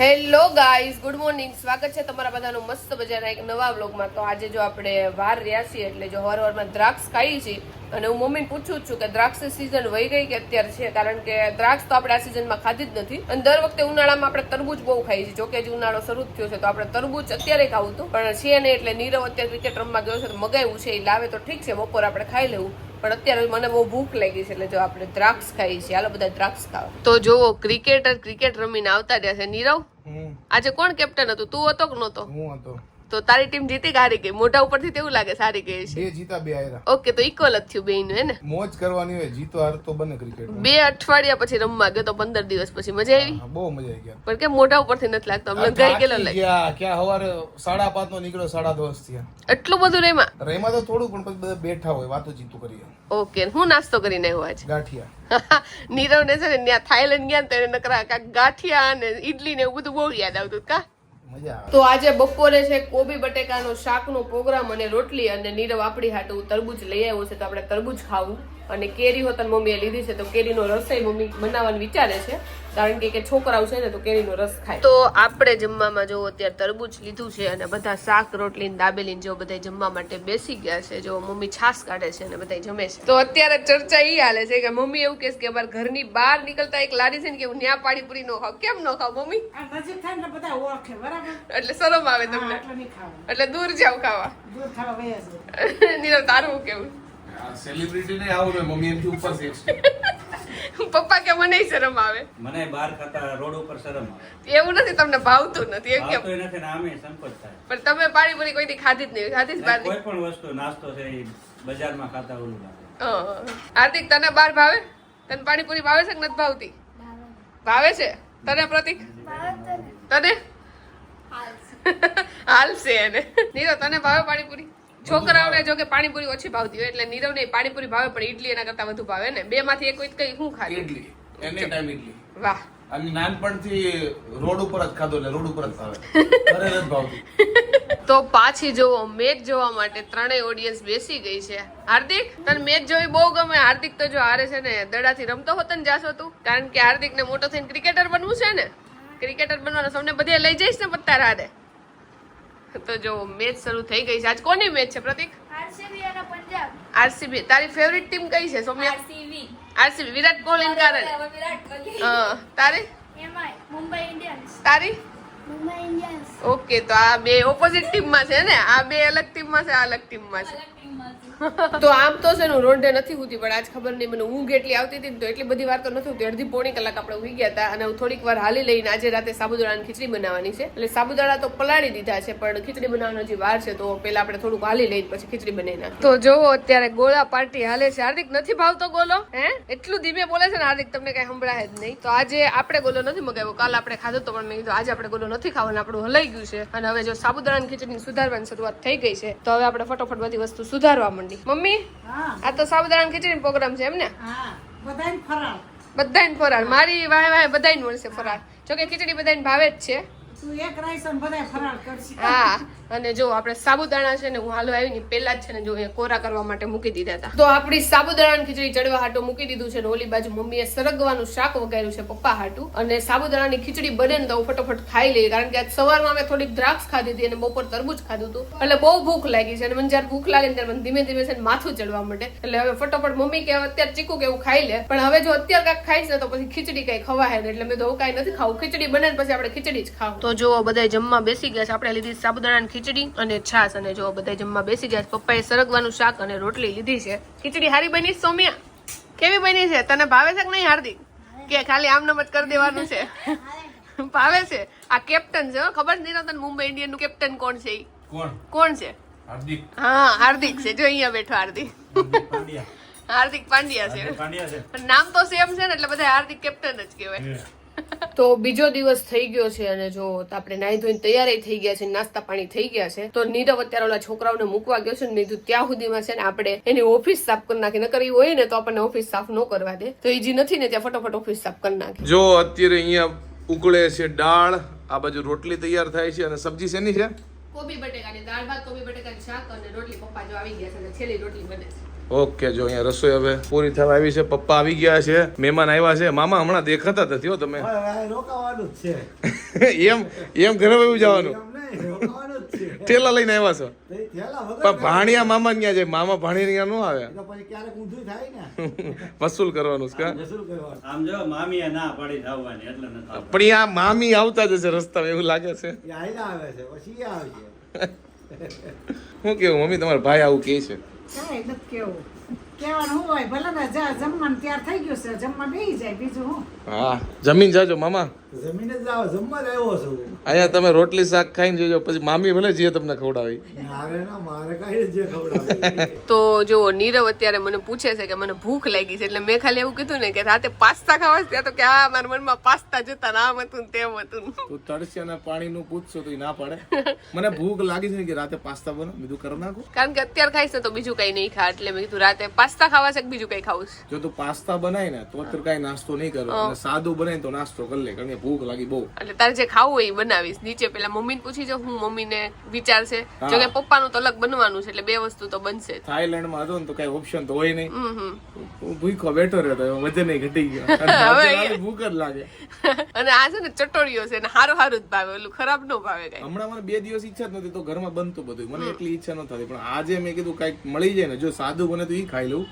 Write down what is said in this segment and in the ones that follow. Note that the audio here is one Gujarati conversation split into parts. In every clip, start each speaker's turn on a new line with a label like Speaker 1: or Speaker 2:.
Speaker 1: Hello guys, good morning. સ્વાગત છે તમારા બધાનું મસ્ત મજાના એક નવા વ્લોગમાં. તો આજે જો આપણે વાર રહ્યા છીએ એટલે જો હવારમાં દ્રાક્ષ ખાઈએ છીએ અને હું મમ્મીને પૂછું છું કે દ્રાક્ષની સિઝન વહી ગઈ કે અત્યારે છે, કારણ કે દ્રાક્ષ તો આપણે આ સિઝનમાં ખાધી જ નથી અને દર વખતે ઉનાળામાં આપણે તરબૂચ બહુ ખાઈએ છીએ. જોકે જ ઉનાળો શરૂ થયો છે તો આપણે તરબૂચ અત્યારે ખાવું હતું પણ છે ને, એટલે નીરવ અત્યારે ક્રિકેટ રમવા ગયો છે તો મગાવ્યું છે, એ લાવે તો ઠીક છે, બપોર આપણે ખાઈ લેવું. પણ અત્યારે મને બહુ ભૂખ લાગી છે એટલે જો આપણે દ્રાક્ષ ખાઈએ છીએ. હાલો બધા દ્રાક્ષ ખાવા. તો જોવો ક્રિકેટર ક્રિકેટ રમીને આવતા રહ્યા છે. નીરવ, આજે કોણ કેપ્ટન હતું? તું હતો કે નતો?
Speaker 2: હું હતો.
Speaker 1: તો તારી ટીમ જીતી કે હારી ગઈ? મોઢા ઉપરથી તેવું લાગે સારી ગઈ છે.
Speaker 2: બે જીતા બે હાર્યા.
Speaker 1: ઓકે, તો ઇક્વલ જ થયું બેયનું, હે ને?
Speaker 2: મોજ કરવાની હોય, જીતો હાર તો બને ક્રિકેટ.
Speaker 1: 2 અઠવાડિયા પછી રમવા ગયો તો 15 દિવસ પછી મજા આવી?
Speaker 2: બહુ મજા આવી ગયા.
Speaker 1: પણ કે મોઢા ઉપરથી નથી લાગતો, અમને ગઈ ગયેલો લાગે.
Speaker 2: ક્યાં સવારે 5:30 નો નીકળ્યો, 10:30 થયા.
Speaker 1: એટલું બધું રેમાં?
Speaker 2: રેમાં તો થોડું, પણ પછી બધા બેઠા હોય, વાતો ચીતું કરીએ.
Speaker 1: ઓકે, હું નાસ્તો કરીને આવ્યો આજે?
Speaker 2: ગાંઠિયા.
Speaker 1: નીરવ ને છે ને ત્યાં થાઈલેન્ડ ગયા ને તો નકરા કાંઈક ગાંઠિયા અને ઈડલી ને એવું બધું બહુ યાદ આવતું કા. તો આજે બપોરે છે કોબી બટેકાનો શાકનો પ્રોગ્રામ અને રોટલી, અને નીરવ આપણી હાટુ તરબૂચ લઈ આવ્યો છે તો આપણે તરબૂચ ખાવું. અને કેરી હોતન મમ્મીએ લીધી છે તો કેરીનો રસ મમ્મી બનાવવાનું વિચારે છે, કારણ કે છોકરાઓ છે ને તો કેરીનો રસ ખાય. તો આપણે જમવામાં જો અત્યારે તરબૂચ લીધું છે અને બધા શાક રોટલી દાબેલી જો બધા જમવા માટે બેસી ગયા છે. જો મમ્મી છાસ કાઢે છે અને બધા જમે છે. તો અત્યારે ચર્ચા ઈ હાલે છે કે મમ્મી એવું કહે કે અમારા ઘરની બહાર નીકળતા એક લારી છે ને કે હું ન્યા પાણીપુરી નો ખાવ. કેમ નો ખાવ મમ્મી? એટલે શરમ આવે તમને, એટલે દૂર જાવ ખાવા. નીરવ, તારું કેવું?
Speaker 2: સેલિબ્રિટી ને આવું ને મમ્મી એમથી ઉપર છે.
Speaker 1: પપ્પા કે મને શરમ આવે?
Speaker 3: મને બહાર ખાતા રોડ ઉપર શરમ આવે.
Speaker 1: એવું નથી, તમને ભાવતું નથી એમ કેમ?
Speaker 3: ભાવતું નથી ને આમે સંકોચ થાય.
Speaker 1: પણ તમે પાણીપુરી કોઈથી ખાધી જ નહીં? ખાધી જ બહાર?
Speaker 3: કોઈ પણ વસ્તુ નાસ્તો છે એ બજારમાં ખાતા ઓલું લાગે.
Speaker 1: હાર્દિક, તને બહાર ભાવે? તને પાણીપુરી ભાવે છે કે નથી ભાવતી? ભાવે છે. તને પ્રતિક? તને હાલશે એને. નીરવ, તને ભાવે પાણીપુરી? છોકરાઓને જો કે પાણીપુરી ઓછી ભાવતી હોય એટલે નીરવ ને પાણીપુરી ભાવે, પણ ઈડલી એના કરતા વધુ ભાવે ને. બે માંથી એક કઈ શું ખાધું?
Speaker 2: ઇડલી. એની ટાઈમ ઇડલી.
Speaker 1: વાહ.
Speaker 2: અને નાનપણથી રોડ ઉપર જ ખાધો એટલે રોડ ઉપર જ ભાવે. ઘરે નથી ભાવતું.
Speaker 1: તો પાછી જોવો મેચ જોવા માટે ત્રણેય ઓડિયન્સ બેસી ગઈ છે. હાર્દિક, તને મેચ જોવી બહુ ગમે? હાર્દિક તો જો હારે છે ને દડાથી રમતો હોત ને જાશો તું, કારણ કે હાર્દિક ને મોટો થઈને ક્રિકેટર બનવું છે ને. ક્રિકેટર બનવાનો સૌને બધે લઈ જઈશ ને પત્તા રાડે. તો જો મેચ શરૂ થઈ ગઈ છે. આજ કોની મેચ છે પ્રતિક?
Speaker 4: આરસીબી અને પંજાબ.
Speaker 1: આરસીબી. તારી ફેવરિટ ટીમ કઈ છે સૌમ્યા?
Speaker 4: આરસીબી.
Speaker 1: આરસીબી, વિરાટ કોહલી ને કારણે.
Speaker 4: વિરાટ કોહલી.
Speaker 1: તારી?
Speaker 4: એમાં મુંબઈ ઇન્ડિયન્સ.
Speaker 1: તારી?
Speaker 4: મુંબઈ ઇન્ડિયન્સ.
Speaker 1: ઓકે, તો આ બે ઓપોઝિટ ટીમમાં છે ને, આ બે અલગ ટીમમાં છે, આ અલગ ટીમમાં છે. તો આમ તો છે ને રોંઢે નથી હોતી, પણ આજ ખબર નહીં મને ઊંઘ એટલી આવતી હતી ને તો એટલી બધી વાર તો નથી હોતી. અડધી પોણી કલાક આપણે ઊંઘી ગયા હતા અને હું થોડીક વાર હાલી લઈને આજે રાતે સાબુદાણાની ખીચડી બનાવવાની છે. એટલે સાબુદાણા તો પલાળી દીધા છે પણ ખીચડી બનાવવાનો હજી વાર છે, તો પેલા આપણે થોડુંક હાલી લઈને પછી ખીચડી બનાવી નાખીએ. તો જોવો અત્યારે ગોળા પાર્ટી હાલે છે. હાર્દિક, નથી ભાવતો ગોલો? હે, એટલું ધીમે બોલે છે ને હાર્દિક, તમને કઈ સંભળાય જ નહીં. તો આજે આપણે ગોલો નથી મગાવ્યો, કાલ આપણે ખાધો તો પણ મેં કીધું આજે આપણે ગોલો નથી ખાવાનો, આપણું હલાઈ ગયું છે. અને હવે જો સાબુદાણાની ખીચડી સુધારવાની શરૂઆત થઈ ગઈ છે તો હવે આપણે ફટોફટ બધી વસ્તુ સુધારવા માંડી. મમ્મી, આ તો સાબુદાણા ખીચડી પ્રોગ્રામ છે એમ ને? બધાને ફરાળ. મારી વાહે વાહે બધાને મળશે ફરાળ. જોકે ખીચડી બધાને ભાવે જ છે. હા, અને જો આપણે સાબુદાણા છે ને હું હાલો આવી ને પેલા જ છે ને જો અહીંયા કોરા કરવા માટે મૂકી દીધા હતા. તો આપણી સાબુદાણાની ખીચડી ચડવા હાટો મૂકી દીધું છે ને ઓલી બાજુ મમ્મીએ સરગવાનું શાક વગાડ્યું છે પપ્પા હાટું. અને સાબુદાણાની ખીચડી બને ને તો ફટોફટ ખાઈ લઈએ, કારણ કે આજ સવારમાં અમે થોડીક દ્રાક્ષ ખાધી હતી અને બપોર તરબૂચ ખાધું હતું એટલે બહુ ભૂખ લાગી છે. અને મને જયારે ભૂખ લાગે ને ત્યારે મને ધીમે ધીમે છે ને માથું ચડવા માંડે. એટલે હવે ફટોફટ મમ્મી કે અત્યારે ચીકુ કે એવું ખાઈ લે, પણ હવે જો અત્યારે કાંઈક ખાઈશ ને તો પછી ખીચડી કઈ ખવાય ને, એટલે મેં તો કાંઈ નથી ખાવું. ખીચડી બને પછી આપણે ખીચડી જ ખાવું. તો જો બધા જમવા બેસી ગયા છે. આપણે લીધી સાબુદાણાની ખીચડી અને છાસ, અને જો બધા જમવા બેસી ગયા. પપ્પાએ સરગવાનું શાક અને રોટલી લીધી છે. ખીચડી હારી બની? સૌમ્યા, કેવી બની છે? તને ભાવે છે કે નહીં હાર્દિક? કે ખાલી આમ નમ જ કરી દેવાનું છે? ભાવે છે. આ કેપ્ટન છે, ખબર નહીં તને મુંબઈ ઇન્ડિયન નું કેપ્ટન કોણ છે? કોણ છે?
Speaker 2: હાર્દિક.
Speaker 1: હા, હાર્દિક છે. જો અહીંયા બેઠો હાર્દિક. હાર્દિક પાંડ્યા છે. પણ નામ તો સેમ છે ને એટલે બધા હાર્દિક કેપ્ટન જ કહેવાય. તો બીજો દિવસ થઈ ગયો છે અને જો આપણે નાહી ધોઈને તૈયારી થઈ ગયા છે, નાસ્તા પાણી થઈ ગયા છે. તો નીરવ અત્યારે ઓલા છોકરાઓને મૂકવા ગયો છે ને મેં ત્યાં સુધીમાં છે ને આપણે એની ઓફિસ સાફ કરી નાખી. ન કરી હોય ને તો આપણને ઓફિસ સાફ ન કરવા દે, તો એ જે નથી ને ત્યાં ફટોફટ ઓફિસ સાફ કરી નાખી.
Speaker 2: જો અત્યારે અહીંયા ઉકળે છે દાળ, આ બાજુ રોટલી તૈયાર થાય છે અને સબ્જી શેની છે?
Speaker 1: કોબી બટેકાની દાળ ભાત, કોબી બટેકાની શાક અને રોટલી. પપ્પા જો આવી ગયા છે અને છેલ્લી રોટલી બને છે.
Speaker 2: ઓકે, જો અહીંયા રસોઈ હવે પૂરી થવા આવી છે. પપ્પા આવી ગયા છે, મહેમાન આવ્યા છે. મામા હમણાં દેખાતા નથી હો તમે.
Speaker 5: રોકાવાનું જ છે.
Speaker 2: એમ ઘરે વયું જવાનું?
Speaker 5: એમ નહીં, રોકાવાનું જ છે.
Speaker 2: ઠેલા લઈને આવ્યા છો?
Speaker 5: તો એ થેલા વગર
Speaker 2: પણ ભાણિયા મામા ત્યાં જાય, મામા ભાણી ત્યાં ન આવે.
Speaker 5: તો પછી ક્યારેક ઊંધું થાય ને.
Speaker 2: વસૂલ કરવાનું છે કા?
Speaker 5: વસૂલ કરવાનું.
Speaker 3: આમ જો મામીએ ના પાડી આવવાની એટલે નથી આવતા.
Speaker 2: પણ આ મામી આવતા જ હશે રસ્તામાં, એવું લાગે છે.
Speaker 5: એ આયલા આવે છે, પછી એ આવશે.
Speaker 2: શું કેવું મમ્મી, તમારા ભાઈ આવું કહે છે?
Speaker 6: કાંઈ નથી કેવું. કહેવાનું શું હોય, ભલે ને જા જમવાનું તૈયાર થઈ ગયું છે, જમવા બેસી જાય, બીજું શું.
Speaker 2: હા, જમીન જાજો મામા.
Speaker 5: જમીને જ આવો, જમવા જ આવ્યો છું.
Speaker 2: અહીંયા તમે રોટલી શાક ખાઈને જોજો, પછી મામી ભલે જે તમને ખવડાવી.
Speaker 5: મારે ના, મારે કાંઈ જે ખવડાવે.
Speaker 1: તો જો નીરવ અત્યારે મને પૂછે છે કે મને ભૂખ લાગી છે, એટલે મેં ખાલી એવું કીધું ને કે રાતે પાસ્તા ખાવા છે, ત્યાં તો કે હા મારા મનમાં પાસ્તા જતા ને આમ હતું ને તેમ હતું.
Speaker 2: તું તળસિયાના પાણીનું પૂછશો તો ઈ ના પાડે. મને ભૂખ લાગી છે ને કે રાતે પાસ્તા બનો, બીજું કરી નાખો.
Speaker 1: કારણ કે અત્યારે ખાઈશ ને તો બીજું કઈ નહીં ખા, એટલે મેં કીધું રાતે પાસ્તા ખાવા છે કે બીજું કઈ ખાવું છે.
Speaker 2: જો તું પાસ્તા બનાય ને તો અત્યારે કઈ નાસ્તો નહીં કરો, અને સાદું બનાય તો નાસ્તો કરી લે, કારણ કે ભૂખ લાગી બહુ.
Speaker 1: એટલે તારે જે ખાવું હોય એ બનાવીશ. નીચે પેલા મમ્મીને પૂછી જો, હું મમ્મીને વિચાર છે. જો કે પપ્પાનું તો અલગ બનવાનું છે, એટલે બે વસ્તુ તો બનશે જ.
Speaker 2: થાઈલેન્ડમાં હતો ને તો કઈ ઓપ્શન તો હોય નહીં.
Speaker 1: હમ.
Speaker 2: હું ભૂખો બેઠો રહ્યો, વજન ઘટી ગયો. અને આજે ભૂખ જ લાગે.
Speaker 1: અને આ છે ને ચટોરીઓ છે ને હારું હારું જ ભાવે, ઓલું ખરાબ ન ભાવે કઈ.
Speaker 2: હમણાં મને 2 દિવસ ઈચ્છા જ નથી તો ઘરમાં બનતું બધું, મને એટલી ઈચ્છા ન થતી. પણ આજે મેં કીધું કઈક મળી જાય ને, જો સાદું બને તો ઈ ખાઈ લઉં,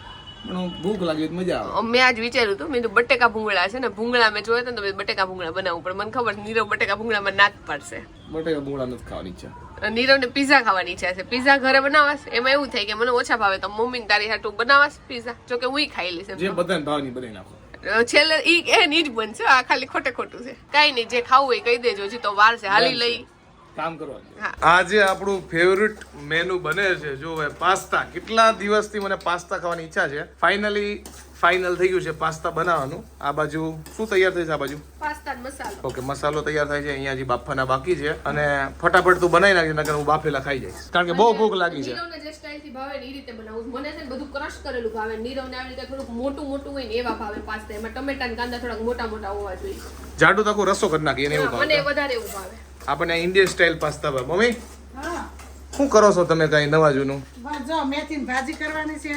Speaker 2: પણ ભૂખ લાગી તો મજા આવે.
Speaker 1: મેં આજ વિચાર્યું હતું, મેં કીધું બટેકા ભૂંગળા છે ને, ભૂંગળા મેં જોયા હતા ને તો મેં બટેકા ભૂંગળા બનાવું, પણ મને ખબર નીરવ બટેકા ભૂંગળામાં ના જ પાડશે.
Speaker 2: બટેકા ભૂંગળા નથી ખાવાની ઈચ્છા.
Speaker 1: નીરવને પીઝા ખાવાની ઈચ્છા છે. પીઝા ઘરે બનાવાસ, એમાં એવું થાય કે મને ઓછા ભાવે તો મમ્મીને તારી હાટું બનાવાસ પીઝા, જો કે હું ખાઈ લઈશ.
Speaker 2: જે બધાને ભાવની બનાવી નાખો.
Speaker 1: છેલ્લે ઈ જ બનશે, આ ખાલી ખોટે ખોટું છે. કઈ નહીં, જે ખાવું હોય કહી દેજો, હજી તો વાર છે, હાલી લઈ
Speaker 2: કામ કરવા. આજે આપણું ફેવરિટ મેનુ બને છે, જો પાસ્તા. કેટલા દિવસથી મને પાસ્તા ખાવાની ઈચ્છા છે. ફાઇનલ થઈ ગયું છે પાસ્તા બનાવવાનું. આ બાજુ શું તૈયાર થઈ છે? આ બાજુ
Speaker 1: પાસ્તા મસાલો.
Speaker 2: ઓકે, મસાલો તૈયાર થાય છે. અહીંયા હજી બાફવાના બાકી છે, અને ફટાફટ તું બનાવી નાખજે, નકર હું બાફેલા ખાઈ જઈશ, કારણ કે બહુ ભૂખ લાગી છે.
Speaker 1: નીરવને જે સ્ટાઈલથી ભાવે ને એ રીતે બનાવું. મને છે ને બધું ક્રશ કરેલું ભાવે. નીરવને આવી રીતે થોડુંક મોટું મોટું હોય ને એવા ભાવે પાસ્તા. એમાં ટમેટા ને કાંદા થોડાક મોટા મોટા હોવા જોઈએ.
Speaker 2: જાડું તાકું રસો કરી નાખી એને એવું
Speaker 1: મને
Speaker 2: ભાવે.
Speaker 1: વધારે એવું ભાવે.
Speaker 2: આપણે ઇન્ડિયન સ્ટાઇલ પાસ્તા ભાવે. મમ્મી
Speaker 6: હા,
Speaker 2: શું કરો છો તમે કઈ નવા જૂનું?
Speaker 6: બસ જો મેથીની ભાજી કરવાની છે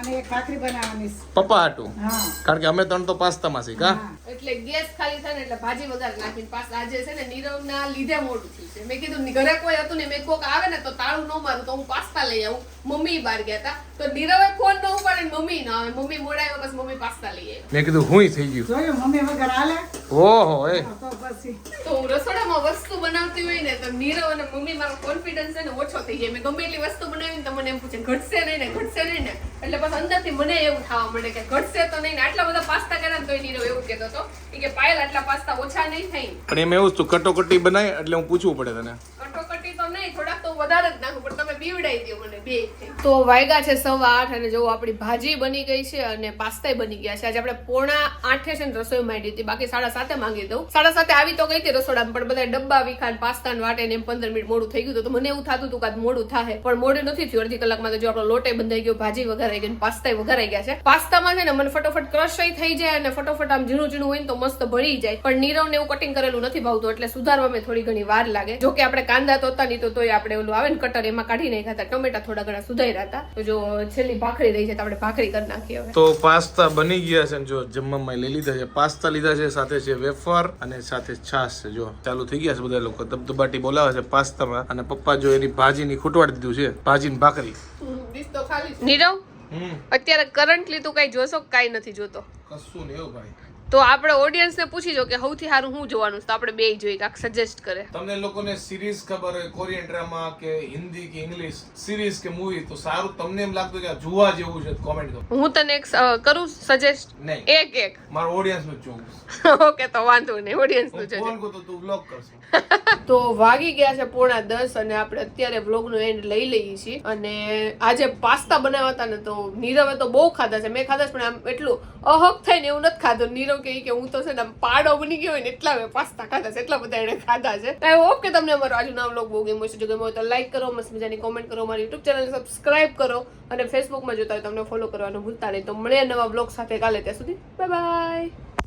Speaker 6: અને એક ભાખરી બનાવવાની છે.
Speaker 2: પપ્પા હાટું?
Speaker 6: હા.
Speaker 2: કારણ કે અમે ત્રણ તો પાસ્તામાં છીએ કા.
Speaker 1: એટલે ગેસ ખાલી થાય ને એટલે ભાજી વઘાર નાખીને પાસ્તા. આજે છે ને નીરવના લીધે મોડું થયું છે. મેં કીધું ઘરે કોઈ હતું ને, મેં કોક આવે ને તો તાળું ન મારું તો હું પાસ્તા લઈ આવું. મમ્મી બહાર ગયા હતા તો નીરવે ફોન ન ઉપાડે, મમ્મી ના આવે. મમ્મી મોડા આવ્યા બસ મમ્મી પાસ્તા લઈ આવી.
Speaker 2: મેં કીધું હુંય થઈ ગયું.
Speaker 6: જોયું મમ્મી વગર હાલે.
Speaker 2: ઓહો એ
Speaker 6: તો પછી
Speaker 1: તો હું રસોડામાં વસ્તુ બનાવતી હોય ને તો નીરવ અને મમ્મી મારો કોન્ફિડન્સ છે ને ઓછો થઈ જાય. મેં ગમે એટલી વસ્તુ બનાવીને તો મને એમ પૂછે ઘટશે નહીં ને, ઘટશે નહીં ને. એટલે બસ અંદરથી મને એવું થવા માંડે કે ઘટશે તો નહીં ને. આટલા બધા પાસ્તા કર્યા ને તો નીરવ એવું કહેતો હતો કે પાયલ આટલા પાસ્તા ઓછા નહીં થાય.
Speaker 2: પણ એમ એવું તું કટોકટી બનાય એટલે હું પૂછવું પડે તને.
Speaker 1: કટોકટી તો નહીં, થોડાક તો વધારે જ નાખું, પણ તમે બીવડાઈ દો મને બે. તો વાગ્યા છે 8:15 અને જો આપણી ભાજી બની ગઈ છે અને પાસ્તાય બની ગયા છે. આજે આપણે 7:45 છે ને રસોઈ માંડી હતી, બાકી 7:30 માંગી દઉં. 7:30 આવી તો ગઈ હતી રસોડામાં, પણ બધા ડબ્બા વિખાન પાસ્તા વાટે ને એમ 15 મિનિટ મોડું થઈ ગયું. તો મને એવું થતું હતું કે આજ મોડું થાય, પણ મોડું નથી થયું. અડધી કલાકમાં તો જો આપણો લોટે બંધાઈ ગયો, ભાજી વઘારાઈ ગઈ, પાસ્તાય વઘારાઈ ગયા છે. પાસ્તામાં છે ને મને ફટોફટ ક્રશ થઈ જાય અને ફટોફટ આમ ઝીણું ઝીણું હોય ને તો મસ્ત ભળી જાય. પણ નીરવને એવું કટિંગ કરેલું નથી ભાવતું, એટલે સુધારવામાં થોડી ઘણી વાર લાગે. જો કે આપણે કાંદા તો હતા નહીં તો તોય આપણે ઓલું આવે ને કટર એમાં કાઢી નાખ્યા હતા. ટમેટા થોડા ઘણા સુધાર્યા હતા. તો જો છેલ્લી ભાખરી રહી છે તો આપણે ભાખરી કરી નાખીએ હવે.
Speaker 2: તો પાસ્તા બની ગયા છે, જો જમવામાં લઈ લીધા છે. પાસ્તા લીધા છે, સાથે છે વેફર અને સાથે છાશ છે. જો ચાલુ થઈ ગયા છે બધા લોકો દબદબાટી બોલાવે છે પાસ્તામાં. અને પપ્પા જો એની ભાજીની ખૂટવાડી દીધું છે, ભાજીની ભાખરી. નીરવ અત્યારે કરન્ટલી તું કઈ જોશો કઈ નથી જોતો? કશું નહીં એવું ભાઈ.
Speaker 1: તો આપણે ઓડિયન્સ ને પૂછી જો કે સૌથી સારું હું જોવાનું છે, તો આપણે બે જોઈએ કાક સજેસ્ટ કરે.
Speaker 2: તમને લોકોને સિરીઝ ખબર હોય, કોરિયન ડ્રામા કે હિન્દી કે ઇંગ્લિશ સિરીઝ કે મૂવી, તો સારું તમને એમ લાગતું કે આ જોવા જેવું છે કોમેન્ટ કરો.
Speaker 1: હું તને એક કરું સજેસ્ટ?
Speaker 2: નહીં,
Speaker 1: એક
Speaker 2: મારો ઓડિયન્સ નું જોવું.
Speaker 1: ઓકે તો વાંધો નહીં, ઓડિયન્સ નું
Speaker 2: ફોન કો તો તું બ્લોક કરશે.
Speaker 1: તો વાગી ગયા છે 9:30 અને આપણે અત્યારે વ્લોગ નો એન્ડ લઈ લઈએ છીએ. અને આજે પાસ્તા બનાવ્યા હતા ને તો નીરવે તો બહુ ખાધા છે. મેં ખાધા છે પણ આમ એટલું અહક થઈને એવું નથી ખાધું. નીરવ કે હું તો છે ને પાડો બની ગયો હોય ને એટલા મેં પાસ્તા ખાધા છે, એટલા બધા એને ખાધા છે. તો ઓકે, તમને અમારો આજનો વ્લોગ બહુ ગમ્યો છે. જો ગમ્યો હોય તો લાઈક કરો, મસ્ત મજાની કોમેન્ટ કરો, મારી યુટ્યુબ ચેનલ સબસ્ક્રાઇબ કરો અને ફેસબુકમાં જોતા હોય તમને ફોલો કરવાનું ભૂલતા નહીં. તો મળીએ નવા વ્લોગ સાથે કાલે. ત્યાં સુધી બાય બાય.